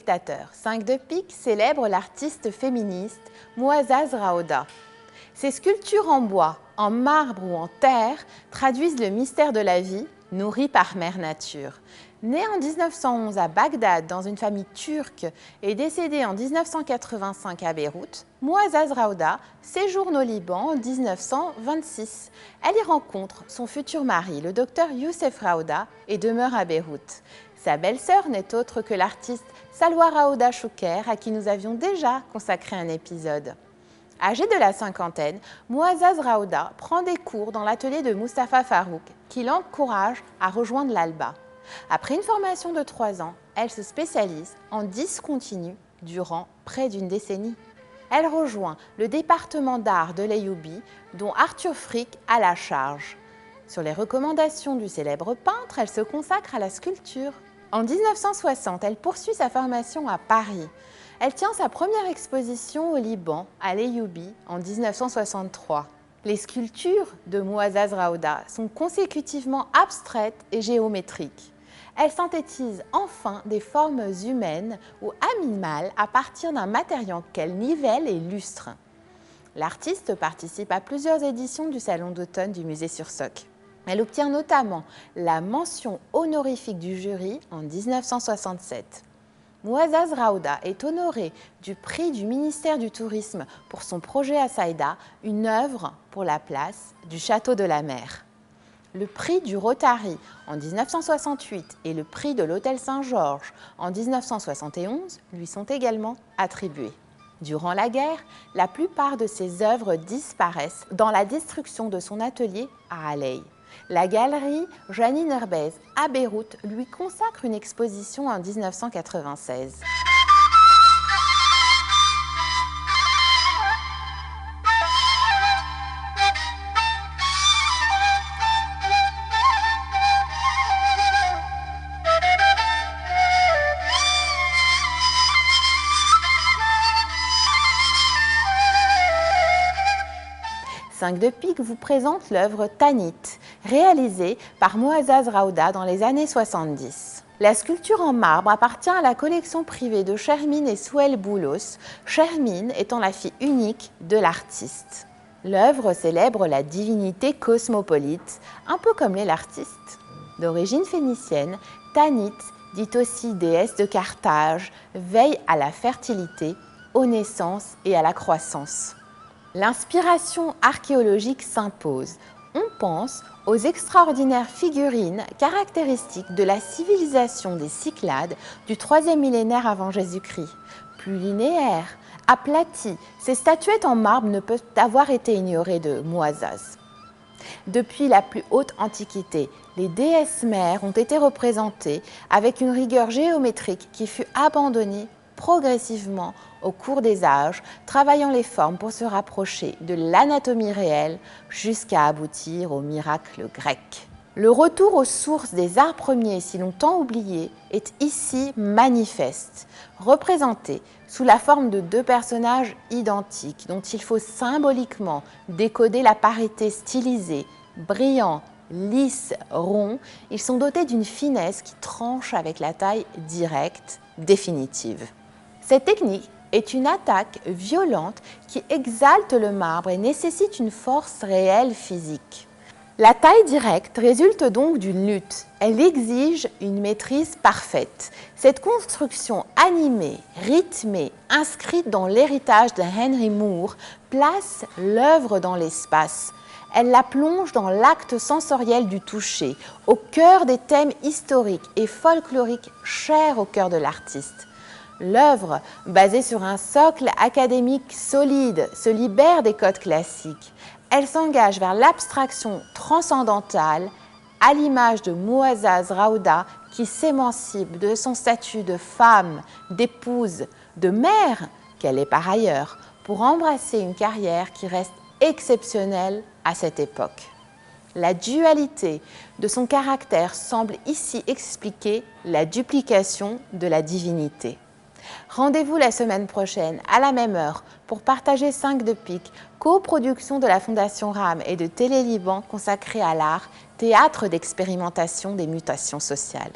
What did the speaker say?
téléspectateurs, 5 de pique célèbre l'artiste féministe Muazzaz Raouda. Ses sculptures en bois, en marbre ou en terre traduisent le mystère de la vie, nourrie par mère nature. Née en 1911 à Bagdad dans une famille turque et décédée en 1985 à Beyrouth, Muazzaz Raouda séjourne au Liban en 1926. Elle y rencontre son futur mari, le docteur Youssef Raouda, et demeure à Beyrouth. Sa belle-sœur n'est autre que l'artiste Salwa Raouda Chouker, à qui nous avions déjà consacré un épisode. Âgée de la cinquantaine, Muazzaz Raouda prend des cours dans l'atelier de Mustapha Farouk, qui l'encourage à rejoindre l'Alba. Après une formation de 3 ans, elle se spécialise en discontinu durant près d'une décennie. Elle rejoint le département d'art de l'Ayyoubi, dont Arthur Frick a la charge. Sur les recommandations du célèbre peintre, elle se consacre à la sculpture. En 1960, elle poursuit sa formation à Paris. Elle tient sa première exposition au Liban, à l'Ayyoubi, en 1963. Les sculptures de Muazzaz Raouda sont consécutivement abstraites et géométriques. Elle synthétise enfin des formes humaines ou animales à partir d'un matériau qu'elle nivelle et lustre. L'artiste participe à plusieurs éditions du Salon d'automne du Musée Sursock. Elle obtient notamment la mention honorifique du jury en 1967. Muazzaz Raouda est honorée du prix du ministère du Tourisme pour son projet à Saïda, une œuvre pour la place du Château de la Mer. Le prix du Rotary en 1968 et le prix de l'Hôtel Saint-Georges en 1971 lui sont également attribués. Durant la guerre, la plupart de ses œuvres disparaissent dans la destruction de son atelier à Aley. La galerie Janine Herbez à Beyrouth lui consacre une exposition en 1996. Cinq de pique vous présente l'œuvre Tanit, réalisée par Muazzaz Raouda dans les années 70. La sculpture en marbre appartient à la collection privée de Shermine et Souel Boulos, Shermine étant la fille unique de l'artiste. L'œuvre célèbre la divinité cosmopolite, un peu comme l'est l'artiste. D'origine phénicienne, Tanit, dite aussi déesse de Carthage, veille à la fertilité, aux naissances et à la croissance. L'inspiration archéologique s'impose. On pense aux extraordinaires figurines caractéristiques de la civilisation des Cyclades du 3e millénaire avant Jésus-Christ. Plus linéaires, aplaties, ces statuettes en marbre ne peuvent avoir été ignorées de Muazzaz. Depuis la plus haute antiquité, les déesses mères ont été représentées avec une rigueur géométrique qui fut abandonnée progressivement au cours des âges, travaillant les formes pour se rapprocher de l'anatomie réelle jusqu'à aboutir au miracle grec. Le retour aux sources des arts premiers si longtemps oubliés est ici manifeste, représenté sous la forme de 2 personnages identiques dont il faut symboliquement décoder la parité stylisée, brillants, lisses, ronds. Ils sont dotés d'une finesse qui tranche avec la taille directe, définitive. Cette technique est une attaque violente qui exalte le marbre et nécessite une force réelle physique. La taille directe résulte donc d'une lutte. Elle exige une maîtrise parfaite. Cette construction animée, rythmée, inscrite dans l'héritage de Henry Moore, place l'œuvre dans l'espace. Elle la plonge dans l'acte sensoriel du toucher, au cœur des thèmes historiques et folkloriques chers au cœur de l'artiste. L'œuvre, basée sur un socle académique solide, se libère des codes classiques. Elle s'engage vers l'abstraction transcendantale, à l'image de Muazzaz Raouda qui s'émancipe de son statut de femme, d'épouse, de mère, qu'elle est par ailleurs, pour embrasser une carrière qui reste exceptionnelle à cette époque. La dualité de son caractère semble ici expliquer la duplication de la divinité. Rendez-vous la semaine prochaine à la même heure pour partager 5 de pique, coproduction de la Fondation RAM et de Télé Liban consacrée à l'art, théâtre d'expérimentation des mutations sociales.